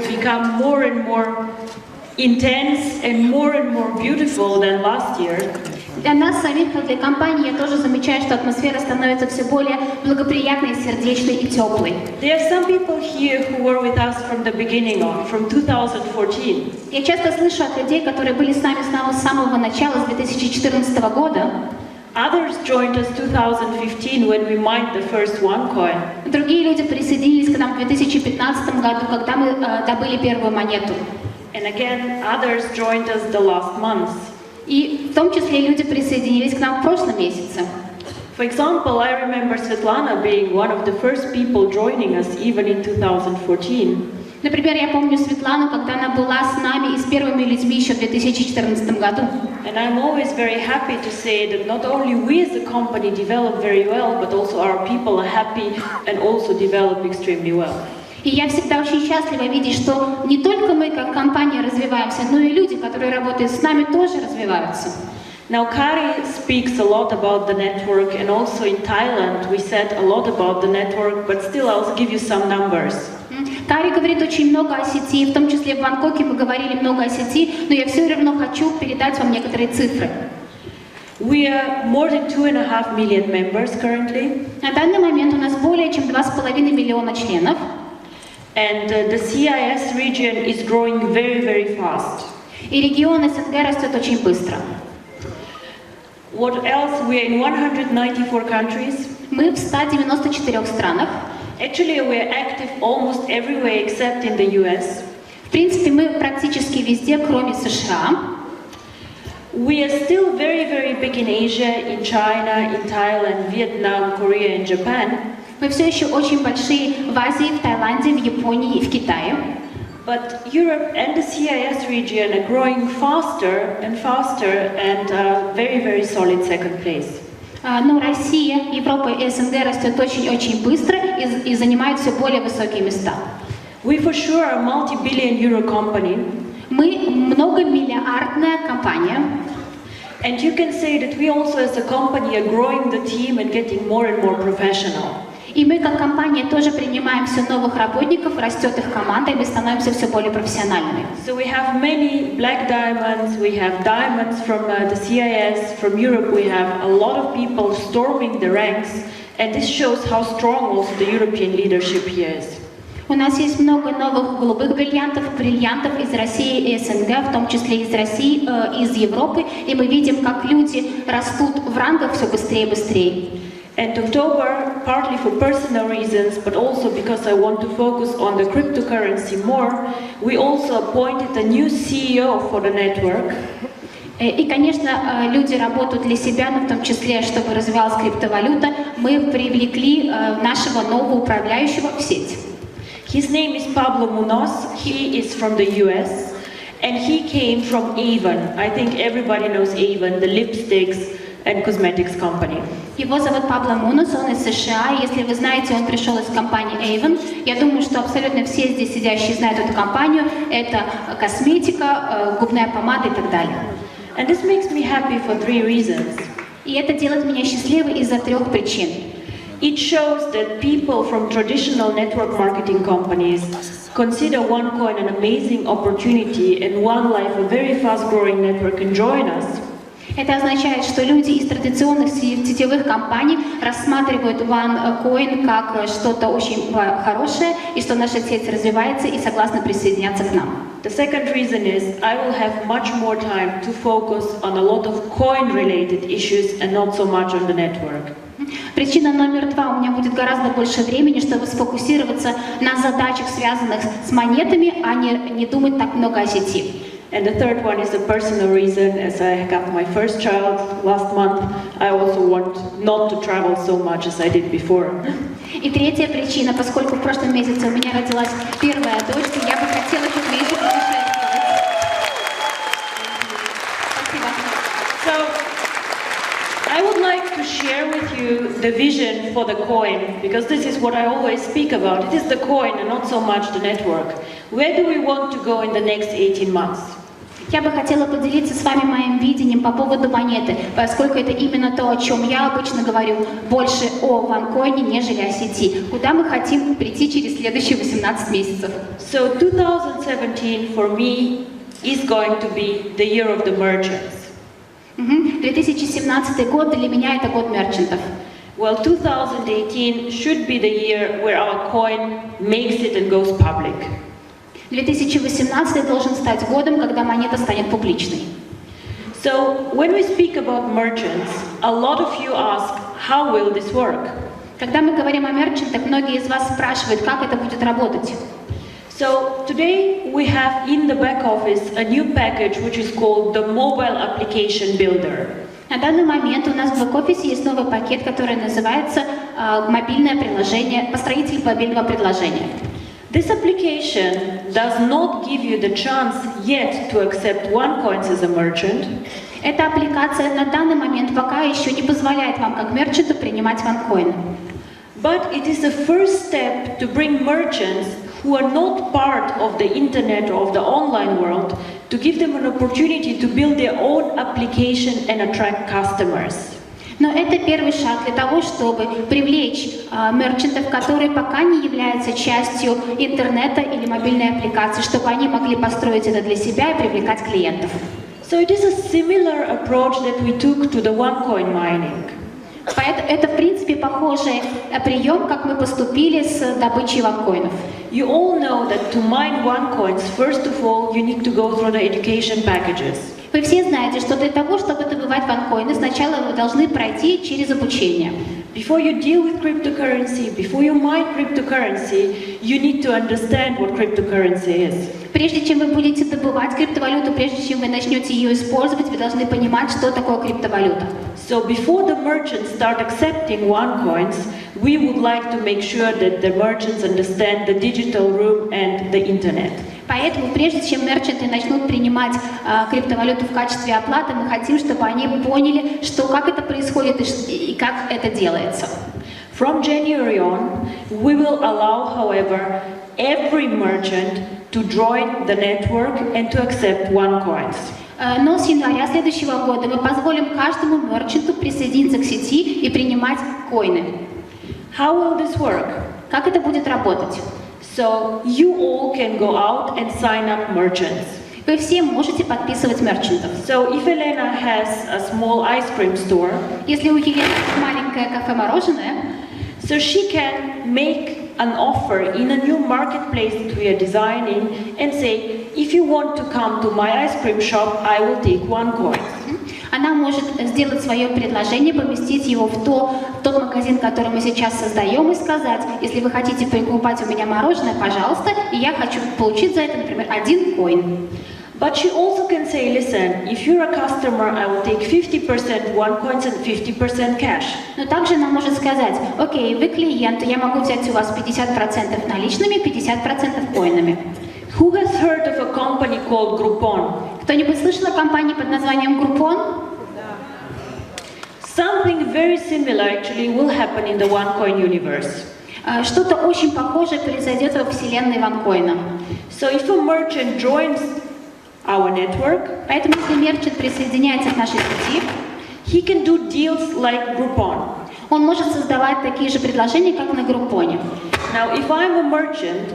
become more and more intense and more beautiful than last year. Для нас самих, как для компании, я тоже замечаю, что атмосфера становится все более благоприятной, сердечной и теплой. There are some people here who were with us from the beginning on, from 2014. Я часто слышу от людей, которые были с нами с самого начала, с 2014 года. Others joined us 2015 when we mined the first OneCoin. Другие люди присоединились к нам в 2015 году, когда мы добыли первую монету. And again, others joined us the last month. И в том числе люди присоединились к нам в прошлом месяце. For example, I remember Svetlana being one of the first people joining us even in 2014. Например, я помню Светлану, когда она была с нами и с первыми людьми еще в 2014 году. And I'm always very happy to say that not only we as a company develop very well, but also our people are happy and also develop extremely well. И я всегда очень счастлива видеть, что не только мы как компания развиваемся, но и люди, которые работают с нами, тоже развиваются. Now Kari speaks a lot about the network, and also in Thailand we said a lot about the network, but still I'll give you some numbers. Кари говорит очень много о сети, в том числе в Бангкоке мы говорили много о сети, но я все равно хочу передать вам некоторые цифры. We are more than 2.5 million members currently. На данный момент у нас более чем 2,5 миллиона членов. And the CIS region is growing very fast. И регион СНГ растет очень быстро. What else? We are in 194 countries. Мы в 194 странах. Actually, we are active almost everywhere except in the US. В принципе, мы практически везде, кроме США. We are still very big in Asia, in China, in Thailand, Vietnam, Korea, and Japan. Мы все еще очень большие в Азии, в Таиланде, в Японии и в Китае. But Europe and the CIS region are growing faster and very solid second place. Но Россия, Европа и СНГ растет очень быстро и занимают все более высокие места. We for sure are a multi-billion euro company. Мы многомиллиардная компания. And you can say that we also as a company are growing the team and getting more and more professional. И мы как компания тоже принимаем все новых работников, растет их команда, и мы становимся все более профессиональными. So we have many black diamonds, we have diamonds from the CIS, from Europe we have a lot of people storming the ranks, and this shows how strong also the European leadership here is. У нас есть много новых голубых бриллиантов из России и СНГ, в том числе из России, из Европы, и мы видим, как люди растут в рангах все быстрее и быстрее. And October, partly for personal reasons, but also because I want to focus on the cryptocurrency more, we also appointed a new CEO for the network. И, конечно, люди работают для себя, но в том числе, чтобы развивалась криптовалюта, мы привлекли нашего нового управляющего в сеть. His name is Pablo Munoz. He is from the US, and he came from Avon. I think everybody knows Avon, the lipsticks and cosmetics company. Его зовут Пабло Мунос, он из США. Если вы знаете, он пришел из компании Avon. Я думаю, что абсолютно все здесь сидящие знают эту компанию. Это косметика, губная помада и так далее. And this makes me happy for 3 reasons. И это делает меня счастливой из-за 3 причин. It shows that people from traditional network marketing companies consider OneCoin an amazing opportunity and OneLife a very fast-growing network and join us. Это означает, что люди из традиционных сетевых компаний рассматривают OneCoin как что-то очень хорошее, и что наша сеть развивается и согласны присоединяться к нам. The second reason is I will have much more time to focus on a lot of coin-related issues and not so much on the network. Причина номер 2. У меня будет гораздо больше времени, чтобы сфокусироваться на задачах, связанных с монетами, а не думать так много о сети. And the third one is a personal reason. As I got my first child last month, I also want not to travel so much as I did before. И третья причина, поскольку в прошлом месяце у меня родилась первая дочка, я бы хотела чуть меньше путешествовать. Спасибо. So, I would like to share with you the vision for the coin, because this is what I always speak about. It is the coin and not so much the network. Where do we want to go in the next 18 months? Я бы хотела поделиться с вами моим видением по поводу монеты, поскольку это именно то, о чем я обычно говорю, больше о OneCoin, нежели о сети, куда мы хотим прийти через следующие 18 месяцев. So 2017 for me is going to be the year of the merchants. 2017 год для меня это год мерчантов. Well, 2018 should be the year where our coin makes it and goes public. 2018 должен стать годом, когда монета станет публичной. So when we speak about merchants, a lot of you ask, how will this work? Когда мы говорим о мерчантах, многие из вас спрашивают, как это будет работать. So today we have in the back office a new package which is called the Mobile Application Builder. На данный момент у нас в бэк-офисе есть новый пакет, который называется мобильное приложение, построитель мобильного предложения. This application does not give you the chance yet to accept OneCoins as a merchant. Эта аппликация на данный момент пока еще не позволяет вам как мерчанту принимать OneCoin. But it is the first step to bring merchants who are not part of the internet or of the online world, to give them an opportunity to build their own application and attract customers. Но это первый шаг для того, чтобы привлечь мерчантов, которые пока не являются частью интернета или мобильной аппликации, чтобы они могли построить это для себя и привлекать клиентов. So it is a similar approach that we took to the OneCoin mining. Это, в принципе, похожий прием, как мы поступили с добычей OneCoin'ов. You all know that to mine OneCoins, first of all, you need to go through the education packages. Вы все знаете, что для того, чтобы добывать OneCoin'ы, сначала вы должны пройти через обучение. Before you deal with cryptocurrency, before you mine cryptocurrency, you need to understand what cryptocurrency is. Прежде чем вы будете добывать криптовалюту, прежде чем вы начнете ее использовать, вы должны понимать, что такое криптовалюта. So before the merchants start accepting OneCoins, we would like to make sure that the merchants understand the digital room and the internet. Поэтому, прежде чем мерчанты начнут принимать криптовалюту в качестве оплаты, мы хотим, чтобы они поняли, что как это происходит и как это делается. From January on, we will allow, however, every merchant to join the network and to accept OneCoins. Но с января следующего года мы позволим каждому мерчанту присоединиться к сети и принимать коины. How will this work? Как это будет работать? So you all can go out and sign up merchants. Вы все можете подписывать мерчантов. So if Elena has a small ice cream store, если у Елены маленькое кафе-мороженое, so she can make an offer in a new marketplace that we are designing and say, if you want to come to my ice cream shop, I will take OneCoin. Она может сделать свое предложение, поместить его в тот магазин, который мы сейчас создаем, и сказать, если вы хотите покупать у меня мороженое, пожалуйста, и я хочу получить за это, например, 1 коин. But she also can say, listen, if you're a customer, I will take 50% OneCoins and 50% cash. Но также она может сказать, окей, вы клиент, я могу взять у вас 50% наличными, 50% коинами. Who has heard of a company called Groupon? Кто-нибудь слышал о компании под названием Groupon? Something very similar actually will happen in the OneCoin universe. Что-то очень похожее произойдет во вселенной OneCoin. So if a merchant joins our network, поэтому если мерчант присоединяется к нашей сети, he can do deals like Groupon. Он может создавать такие же предложения, как на Groupon. Now, if I'm a merchant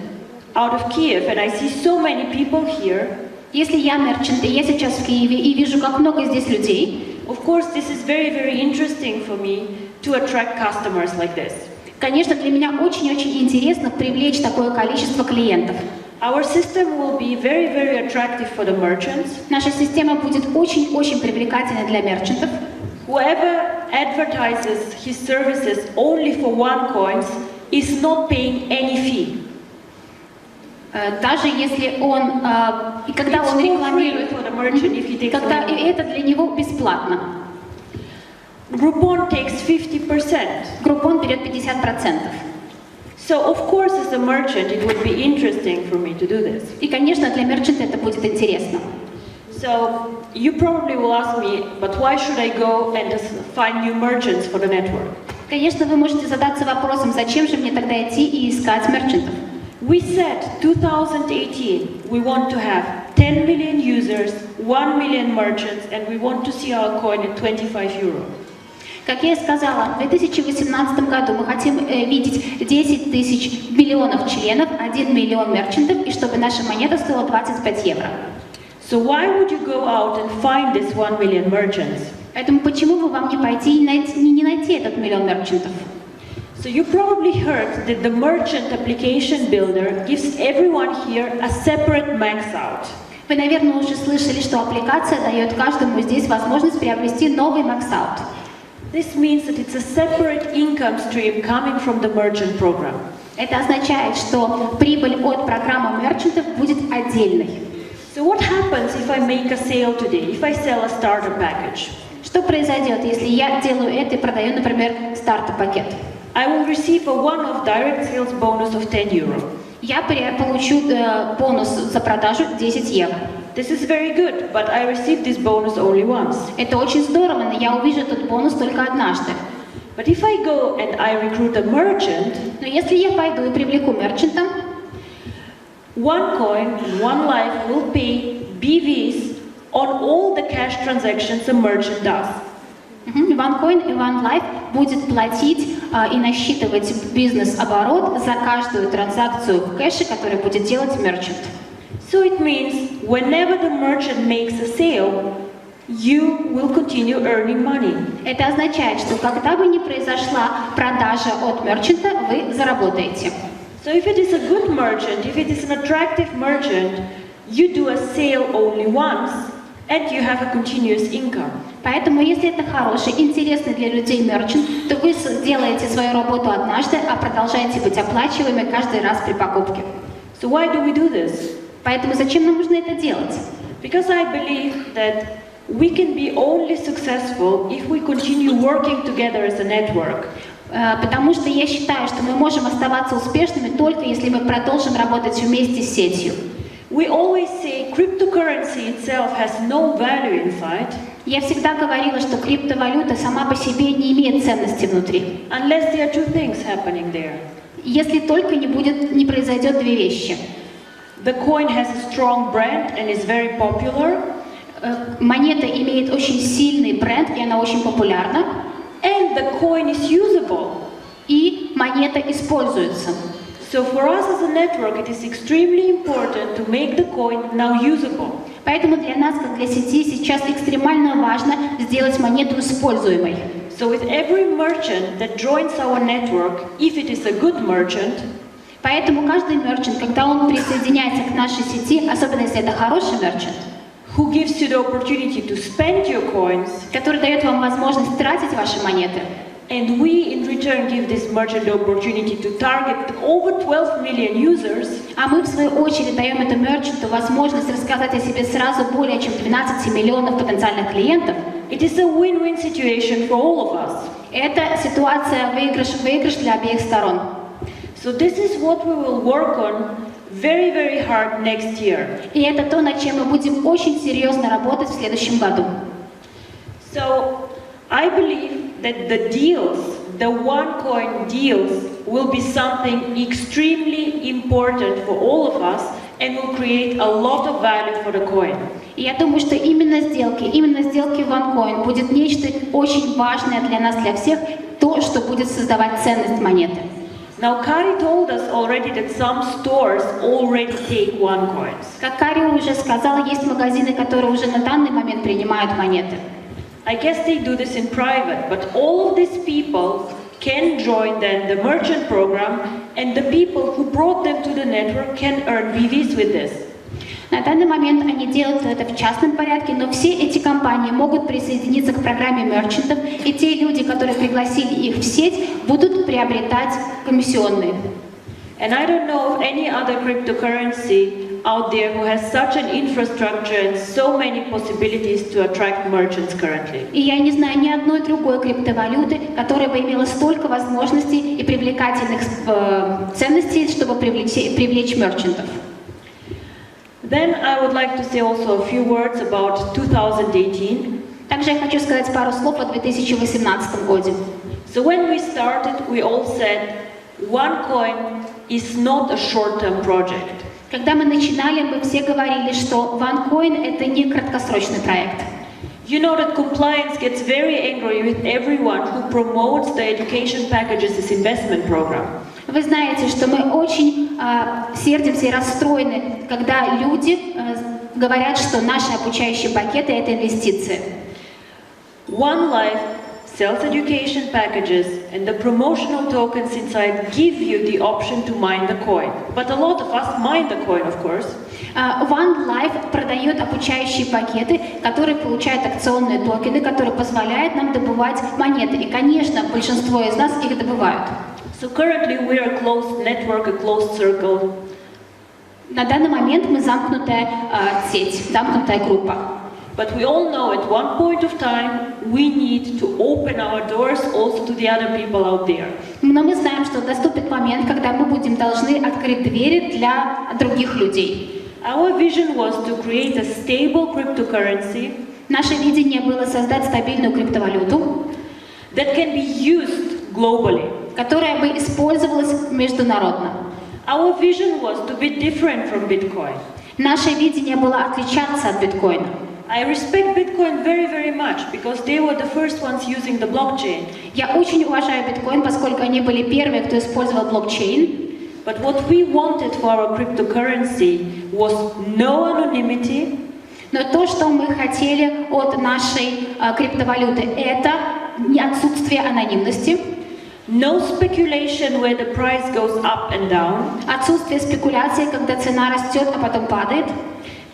out of Kiev and I see so many people here, если я мерчант, и я сейчас в Киеве и вижу, как много здесь людей, of course, this is very, very interesting for me to attract customers like this. Конечно, для меня очень-очень интересно привлечь такое количество клиентов. Our system will be very, very attractive for the merchants. Наша система будет очень-очень привлекательной для мерчантов. Whoever advertises his services only for OneCoins is not paying any fee. Даже если он, и когда он рекламирует, когда это для него бесплатно. Groupon takes 50%. Groupon берет 50%. So of course, as a merchant, it would be interesting for me to do this. И, конечно, для мерчанта это будет интересно. So you probably will ask me, but why should I go and just find new merchants for the network? Конечно, вы можете задаться вопросом, зачем же мне тогда идти и искать мерчантов? We said 2018 we want to have 10 10 million users, 1 million merchants, and we want to see our coin at 25 euro. Как я и сказала, в 2018 году мы хотим видеть 10 тысяч миллионов членов, 1 миллион мерчантов, и чтобы наша монета стоила 25 евро. So why would you go out and find this 1 million merchants? Поэтому почему бы вам не пойти и не найти этот миллион мерчантов? So you probably heard that the merchant application builder gives everyone here a separate max out. Вы, наверное, уже слышали, что аппликация дает каждому здесь возможность приобрести новый max-out. This means that it's a separate income stream coming from the merchant program. Это означает, что прибыль от программы мерчантов будет отдельной. So what happens if I make a sale today, if I sell a starter package? Что произойдет, если я делаю это и продаю, например, стартер-пакет? I will receive a one-off direct sales bonus of 10 euro. Я получу бонус за продажу 10 евро. This is very good, but I received this bonus only once. Это очень здорово, но я увижу этот бонус только однажды. But if I go and I recruit a merchant, Но если я пойду и привлеку мерчанта, one coin, one life will pay BVs on all the cash transactions a merchant does. OneCoin и OneLife будет платить и насчитывать бизнес-оборот за каждую транзакцию в кэше, которую будет делать мерчант. So it means whenever the merchant makes a sale, you will continue earning money. Это означает, что когда бы ни произошла продажа от мерчанта, вы заработаете. So if it is a good merchant, if it is an attractive merchant, you do a sale only once and you have a continuous income. Поэтому, если это хороший, интересный для людей мерчант, то вы делаете свою работу однажды, а продолжаете быть оплачиваемы каждый раз при покупке. So why do we do this? Поэтому зачем нам нужно это делать? Because I believe that we can be only successful if we continue working together as a network. Потому что я считаю, что мы можем оставаться успешными только если мы продолжим работать вместе с сетью. We always say cryptocurrency itself has no value inside. Я всегда говорила, что криптовалюта сама по себе не имеет ценности внутри. Unless there are two things happening there. Если только не произойдет две вещи. The coin has a strong brand and is very popular. Монета имеет очень сильный бренд, и она очень популярна. And the coin is usable. И монета используется. So for us as a network, it is extremely important to make the coin now usable. Поэтому для нас, как для сети, сейчас экстремально важно сделать монету используемой. So with every merchant that joins our network, if it is a good merchant, поэтому каждый мерчант, когда он присоединяется к нашей сети, особенно если это хороший мерчант, who gives you the opportunity to spend your coins, который дает вам возможность тратить ваши монеты, and we in return give this merchant the opportunity to target over 12 million users, а мы в свою очередь даем этому мерчанту возможность рассказать о себе сразу более чем 12 миллионов потенциальных клиентов, it is a win-win situation for all of us. Это ситуация выигрыш для обеих сторон. So this is what we will work on very, very hard next year. И это то, над чем мы будем очень серьезно работать в следующем году. So I believe that the deals, the OneCoin deals, will be something extremely important for all of us and will create a lot of value for the coin. И я думаю, что именно сделки OneCoin будет нечто очень важное для нас, для всех, то, что будет создавать ценность монеты. Now, Kari told us already that some stores already take OneCoins. Как Кари уже сказала, есть магазины, которые уже на данный момент принимают монеты. I guess they do this in private, but all of these people can join then the merchant program, and the people who brought them to the network can earn BVs with this. На данный момент они делают это в частном порядке, но все эти компании могут присоединиться к программе мерчантов, и те люди, которые пригласили их в сеть, будут приобретать комиссионные. And I don't know of any other cryptocurrency out there who has such an infrastructure and so many possibilities to attract merchants currently. И я не знаю ни одной другой криптовалюты, которая бы имела столько возможностей и привлекательных ценностей, чтобы привлечь мерчантов. Then I would like to say also a few words about 2018. Также я хочу сказать пару слов о 2018 году. So when we started, we all said OneCoin is not a short-term project. Когда мы начинали, мы все говорили, что OneCoin это не краткосрочный проект. You know that compliance gets very angry with everyone who promotes the education packages as investment program. Вы знаете, что мы очень сердимся и расстроены, когда люди говорят, что наши обучающие пакеты это инвестиции. One Life sells education packages and the promotional tokens inside give you the option to mine the coin. But a lot of us mine the coin, of course. One Life продает обучающие пакеты, которые получают акционные токены, которые позволяют нам добывать монеты. И, конечно, большинство из нас их добывают. So currently we are a closed network, a closed circle. На данный момент мы замкнутая сеть, замкнутая группа. But we all know at one point of time we need to open our doors also to the other people out there. Но мы знаем, что наступит момент, когда мы должны открыть двери для других людей. Our vision was to create a stable cryptocurrency. Наше видение было создать стабильную криптовалюту, that can be used globally. Которая бы использовалась международно. Our vision was to be different from Bitcoin. Наше видение было отличаться от биткоина. I respect Bitcoin very, very much because they were the first ones using the blockchain. Я очень уважаю биткоин, поскольку они были первые, кто использовал блокчейн. But what we wanted for our cryptocurrency was no anonymity. Но то, что мы хотели от нашей криптовалюты, это отсутствие анонимности. No speculation where the price goes up and down. Отсутствие спекуляции, когда цена растет, а потом падает.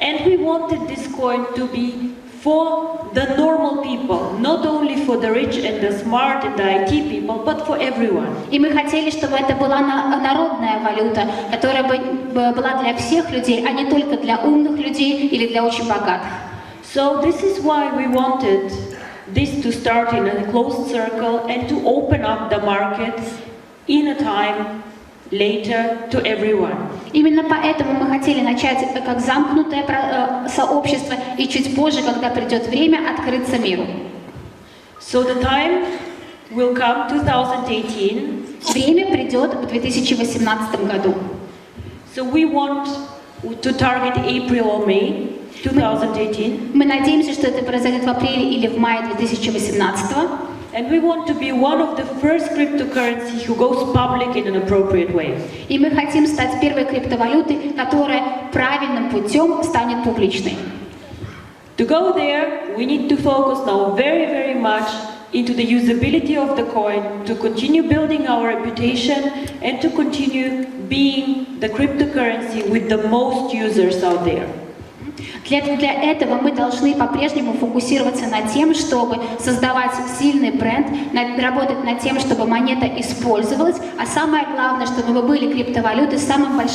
And we wanted this coin to be for the normal people, not only for the rich and the smart and the IT people, but for everyone. И мы хотели, чтобы это была народная валюта, которая бы была для всех людей, а не только для умных людей или для очень богатых. So this is why we wanted this to start in a closed circle and to open up the market in a time later to everyone. Imенно поэтому мы хотели начать как замкнутое сообщество и чуть позже, когда придет время, открыться миру. So the time will come 2018. Время придет в 2018 году. So we want to target April or May 2018. Мы надеемся, что это произойдет в апреле или в мае 2018. And we want to be one of the first cryptocurrency who goes public in an appropriate way. И мы хотим стать первой криптовалютой, которая правильным путем станет публичной. To go there, we need to focus now very, very much into the usability of the coin, to continue building our reputation, and to continue being the cryptocurrency with the most users out there. Для этого мы должны по-прежнему фокусироваться над тем, чтобы создавать сильный бренд, работать над тем, чтобы монета использовалась, а самое главное, чтобы мы были криптовалютой с самым большим